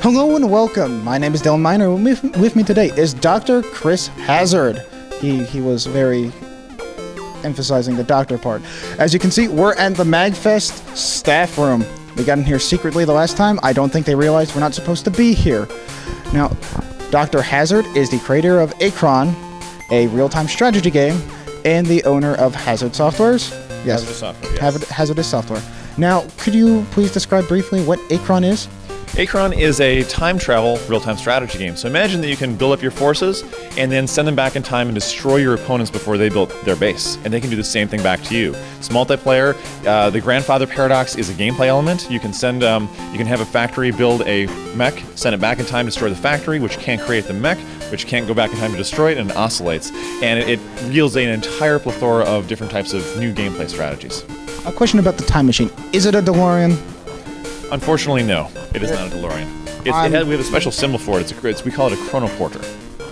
Hello and welcome. My name is Dylan Miner. With me today is Dr. Chris Hazard. He was very emphasizing the doctor part. As you can see, we're at the MAGfest staff room. We got in here secretly the last time. I don't think they realized we're not supposed to be here. Now, Dr. Hazard is the creator of Achron, a real-time strategy game, and the owner of Hazardous Software. Yes. Hazardous Software, yes. Hazardous Software. Now, could you please describe briefly what Achron is? Achron is a time travel real-time strategy game. So imagine that you can build up your forces and then send them back in time and destroy your opponents before they built their base. And they can do the same thing back to you. It's multiplayer. The grandfather paradox is a gameplay element. You can send, you can have a factory build a mech, send it back in time to destroy the factory, which can't create the mech, which can't go back in time to destroy it, and it oscillates. And it yields an entire plethora of different types of new gameplay strategies. A question about the time machine. Is it a DeLorean? Unfortunately, no. It is not a DeLorean. We have a special symbol for it. We call it a chronoporter.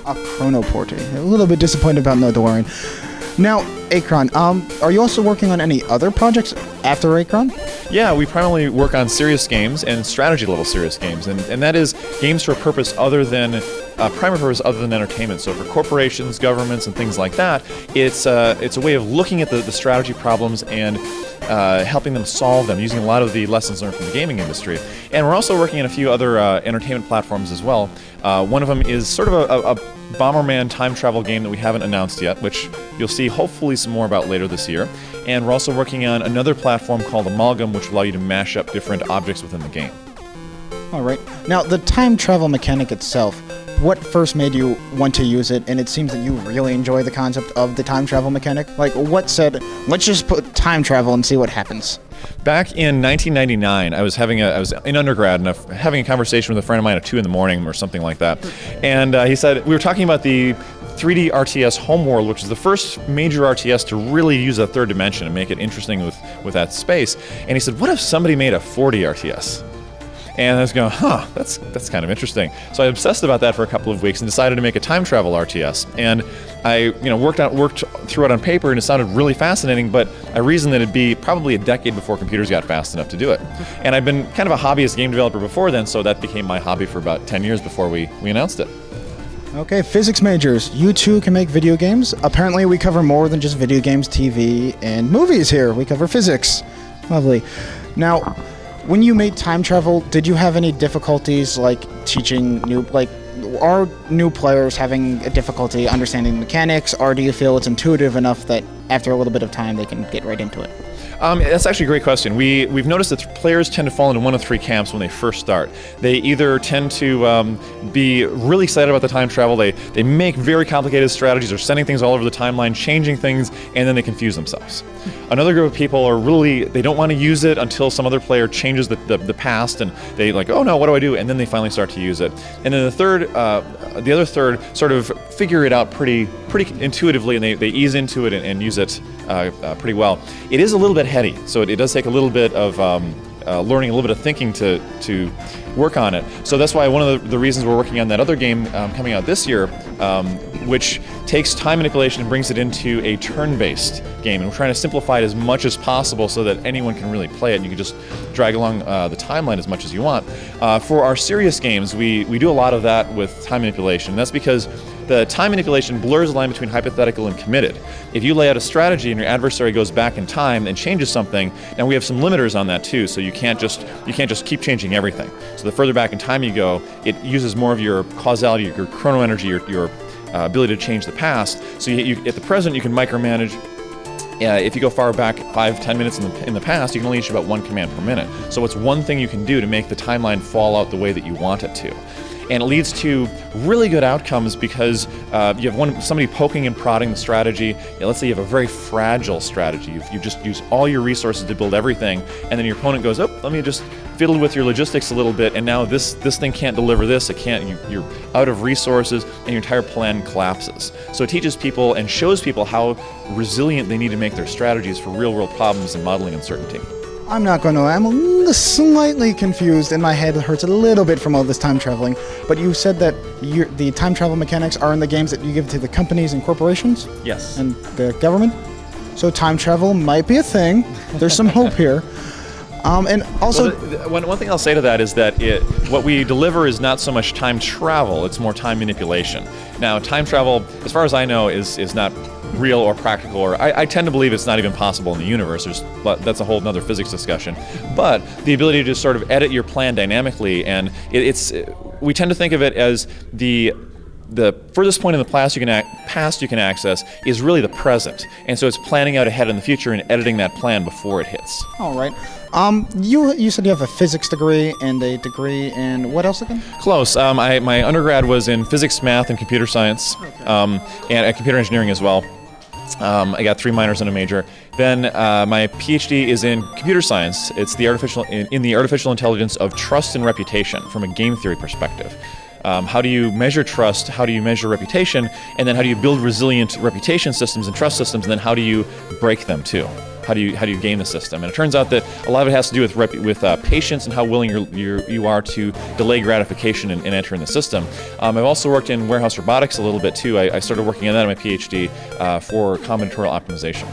A chronoporter. A little bit disappointed about no DeLorean. Now, Achron, are you also working on any other projects after Achron? Yeah, we primarily work on serious games and strategy-level serious games, and that is games for a purpose other than primary purpose other than entertainment. So for corporations, governments, and things like that, it's a way of looking at the strategy problems and helping them solve them using a lot of the lessons learned from the gaming industry. And we're also working on a few other entertainment platforms as well. One of them is sort of a Bomberman time travel game that we haven't announced yet, which you'll see hopefully some more about later this year. And we're also working on another platform called Amalgam, which will allow you to mash up different objects within the game. All right. Now, the time travel mechanic itself, what first made you want to use it? And it seems that you really enjoy the concept of the time travel mechanic. Like, what said, let's just put time travel and see what happens? Back in 1999, I was in undergrad and having a conversation with a friend of mine at 2 in the morning or something like that. And he said, we were talking about the 3D RTS Homeworld, which is the first major RTS to really use a third dimension and make it interesting with that space. And he said, what if somebody made a 4D RTS? And I was going, that's kind of interesting. So I obsessed about that for a couple of weeks and decided to make a time travel RTS. And I worked through it on paper, and it sounded really fascinating, but I reasoned that it'd be probably a decade before computers got fast enough to do it. And I've been kind of a hobbyist game developer before then, so that became my hobby for about 10 years before we announced it. Okay, physics majors, you too can make video games. Apparently we cover more than just video games, TV, and movies here. We cover physics. Lovely. Now, when you made time travel, did you have any difficulties like teaching are new players having a difficulty understanding the mechanics, or do you feel it's intuitive enough that after a little bit of time they can get right into it? That's actually a great question. We've noticed that players tend to fall into one of 3 camps when they first start. They either tend to be really excited about the time travel, they make very complicated strategies, or sending things all over the timeline, changing things, and then they confuse themselves. Another group of people are they don't want to use it until some other player changes the past, and they like, oh no, what do I do? And then they finally start to use it. And then the other third sort of figure it out pretty intuitively, and they ease into it and use it pretty well. It is a little bit heady, so it does take a little bit of learning, a little bit of thinking to work on it. So that's why one of the reasons we're working on that other game coming out this year, which takes time manipulation and brings it into a turn-based game. And we're trying to simplify it as much as possible so that anyone can really play it, and you can just drag along the timeline as much as you want. For our serious games, we do a lot of that with time manipulation. That's because the time manipulation blurs the line between hypothetical and committed. If you lay out a strategy and your adversary goes back in time and changes something, now we have some limiters on that too, so you can't just keep changing everything. So the further back in time you go, it uses more of your causality, your chrono energy, your ability to change the past. So at the present you can micromanage. If you go far back 5-10 minutes in the past, you can only issue about 1 command per minute. So it's one thing you can do to make the timeline fall out the way that you want it to. And it leads to really good outcomes because you have somebody poking and prodding the strategy. Let's say you have a very fragile strategy. You just use all your resources to build everything, and then your opponent goes, oh, let me just fiddle with your logistics a little bit, and now this thing can't deliver this. It can't. You're out of resources, and your entire plan collapses. So it teaches people and shows people how resilient they need to make their strategies for real-world problems and modeling uncertainty. I'm not going to lie, I'm slightly confused, and my head hurts a little bit from all this time traveling. But you said that the time travel mechanics are in the games that you give to the companies and corporations? Yes. And the government? So time travel might be a thing. There's some hope here. And also, one thing I'll say to that is that what we deliver is not so much time travel, it's more time manipulation. Now, time travel, as far as I know, is not real or practical, or I tend to believe it's not even possible in the universe. But that's a whole other physics discussion. But the ability to sort of edit your plan dynamically, and we tend to think of it as the furthest point in the past you can access is really the present, and so it's planning out ahead in the future and editing that plan before it hits. all right. You said you have a physics degree and a degree in what else again? Close. My undergrad was in physics, math, and computer science, and computer engineering as well. I got 3 minors and a major. Then my PhD is in computer science. It's the artificial intelligence of trust and reputation from a game theory perspective. How do you measure trust? How do you measure reputation? And then how do you build resilient reputation systems and trust systems? And then how do you break them too? How do you game the system? And it turns out that a lot of it has to do with patience and how willing you are to delay gratification and enter in the system. I've also worked in warehouse robotics a little bit too. I started working on that in my PhD for combinatorial optimization.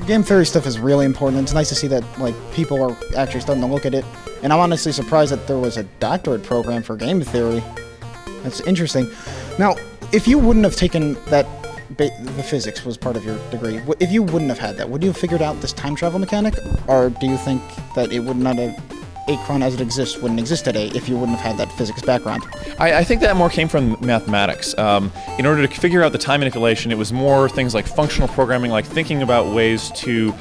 Game theory stuff is really important. It's nice to see that people are actually starting to look at it. And I'm honestly surprised that there was a doctorate program for game theory. That's interesting. Now, if you wouldn't have taken that, the physics was part of your degree, if you wouldn't have had that, would you have figured out this time travel mechanic? Or do you think that it would not have, Achron as it exists wouldn't exist today if you wouldn't have had that physics background? I think that more came from mathematics. In order to figure out the time manipulation, it was more things like functional programming, like thinking about ways to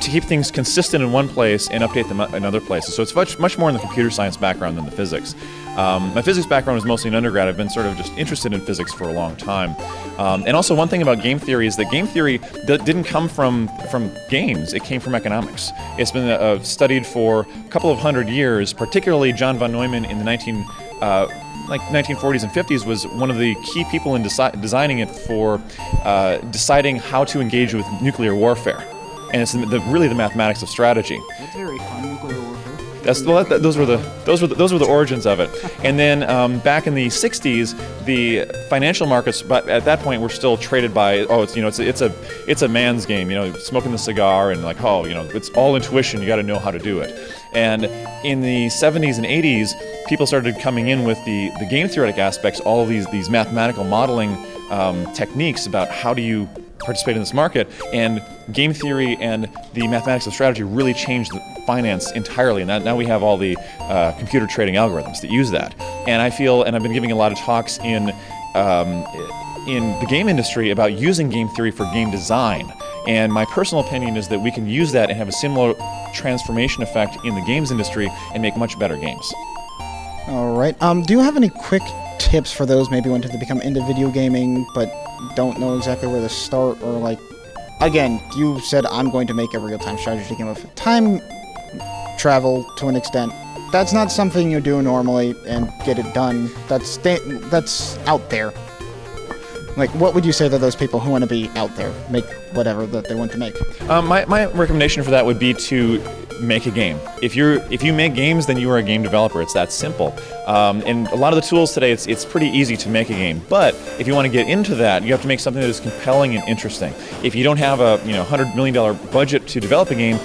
keep things consistent in one place and update them in other places. So it's much more in the computer science background than the physics. My physics background was mostly in undergrad. I've been sort of just interested in physics for a long time. And also one thing about game theory is that game theory didn't come from games. It came from economics. It's been studied for a couple of hundred years, particularly John von Neumann in the 1940s and 50s was one of the key people in designing it for deciding how to engage with nuclear warfare. And it's really the mathematics of strategy. That's very fun, nuclear warfare. Those were the origins of it. And then back in the 60s, the financial markets, but at that point, were still traded by it's a man's game. Smoking the cigar and it's all intuition. You got to know how to do it. And in the 70s and 80s, people started coming in with the game theoretic aspects, all of these mathematical modeling techniques about how do you participate in this market, and game theory and the mathematics of strategy really changed the finance entirely, and now we have all the computer trading algorithms that use that. And I feel, and I've been giving a lot of talks in the game industry about using game theory for game design, and my personal opinion is that we can use that and have a similar transformation effect in the games industry and make much better games. All right. Do you have any quick tips for those maybe wanting to become into video gaming but don't know exactly where to start, or again, you said I'm going to make a real-time strategy game of time travel to an extent. That's not something you do normally and get it done. That's out there. What would you say to those people who want to be out there, make whatever that they want to make? My recommendation for that would be to make a game. If you make games, then you are a game developer. It's that simple. And a lot of the tools today, it's pretty easy to make a game. But if you want to get into that, you have to make something that is compelling and interesting. If you don't have a $100 million budget to develop a game,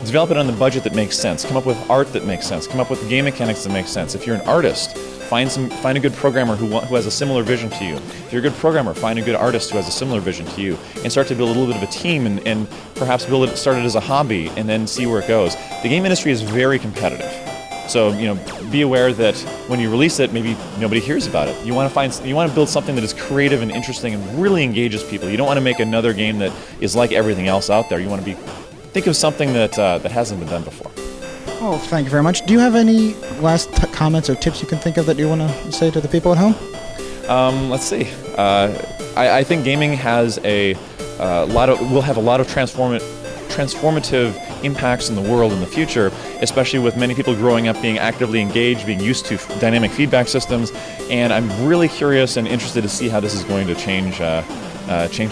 develop it on the budget that makes sense. Come up with art that makes sense. Come up with game mechanics that make sense. If you're an artist, find a good programmer who has a similar vision to you. If you're a good programmer, find a good artist who has a similar vision to you, and start to build a little bit of a team and perhaps start it as a hobby and then see where it goes. The game industry is very competitive. So, be aware that when you release it, maybe nobody hears about it. You want to build something that is creative and interesting and really engages people. You don't want to make another game that is like everything else out there. You want to think of something that hasn't been done before. Well, thank you very much. Do you have any last comments or tips you can think of that you want to say to the people at home? Let's see. I think gaming has will have a lot of transformative impacts in the world in the future, especially with many people growing up being actively engaged, being used to dynamic feedback systems, and I'm really curious and interested to see how this is going to change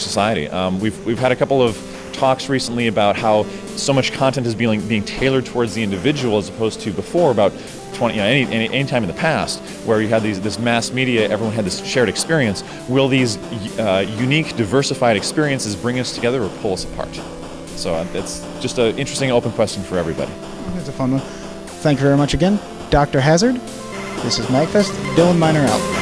society. We've had a couple of talks recently about how so much content is being tailored towards the individual as opposed to before, about any time in the past, where you had this mass media, everyone had this shared experience. Will these unique, diversified experiences bring us together or pull us apart? So it's just an interesting open question for everybody. It's a fun one. Thank you very much again, Dr. Hazard. This is MAGfest. Dylan Miner out.